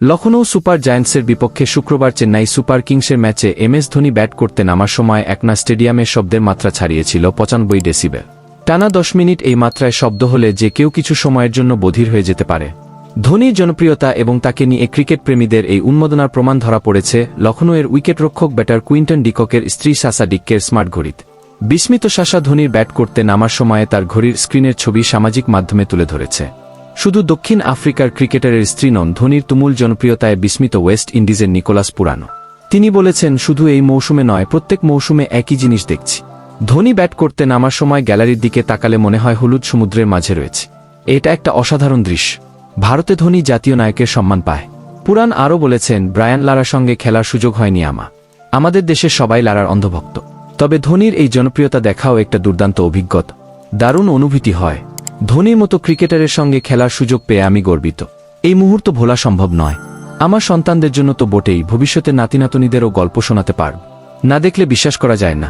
Lucknow super জায়ান্টসের বিপক্ষে শুক্রবার Chennai super কিংসের ম্যাচে এমএস ধোনি ব্যাট করতে নামার সময় একনা স্টেডিয়ামে শব্দের মাত্রা ছাড়িয়েছিল 95 ডেসিবেল। টানা 10 মিনিট এই মাত্রায় শব্দ হলে যে কেউ কিছু সময়ের জন্য বধির হয়ে যেতে পারে। ধোনির জনপ্রিয়তা এবং তাকে নিয়ে ক্রিকেট প্রেমীদের এই উন্মাদনার প্রমাণ ধরা পড়েছে লখনৌয়ের উইকেটরক্ষক ব্যাটার কুইন্টন ডিককের স্ত্রী সাসা ডিক্কের স্মার্ট ঘড়িতে। বিস্মিত সাসা ধোনির ব্যাট করতে নামার সময়ে তার ঘড়ির স্ক্রিনের ছবি সামাজিক মাধ্যমে তুলে ধরেছে। শুধু দক্ষিণ আফ্রিকার ক্রিকেটারের স্ত্রী নন, ধোনির তুমুল জনপ্রিয়তায় বিস্মিত ওয়েস্ট ইন্ডিজের নিকোলাস পুরানো। তিনি বলেছেন, শুধু এই মৌসুমে নয়, প্রত্যেক মৌসুমে একই জিনিস দেখছি। ধোনি ব্যাট করতে নামার সময় গ্যালারির দিকে তাকালে মনে হয় হলুদ সমুদ্রের মাঝে রয়েছে। এটা একটা অসাধারণ দৃশ্য। ভারতে ধোনি জাতীয় নায়কের সম্মান পায়। পুরান আরও বলেছেন, ব্রায়ান লারার সঙ্গে খেলার সুযোগ হয়নি আমাদের দেশের সবাই লারার অন্ধভক্ত। তবে ধোনির এই জনপ্রিয়তা দেখাও একটা দুর্দান্ত অভিজ্ঞতা, দারুণ অনুভূতি হয়। ধোনির মতো ক্রিকেটারের সঙ্গে খেলার সুযোগ পেয়ে আমি গর্বিত। এই মুহূর্ত ভোলা সম্ভব নয়। আমার সন্তানদের জন্য তো বটেই, ভবিষ্যতে নাতিনাতনীদেরও গল্প শোনাতে পারব। না দেখলে বিশ্বাস করা যায় না।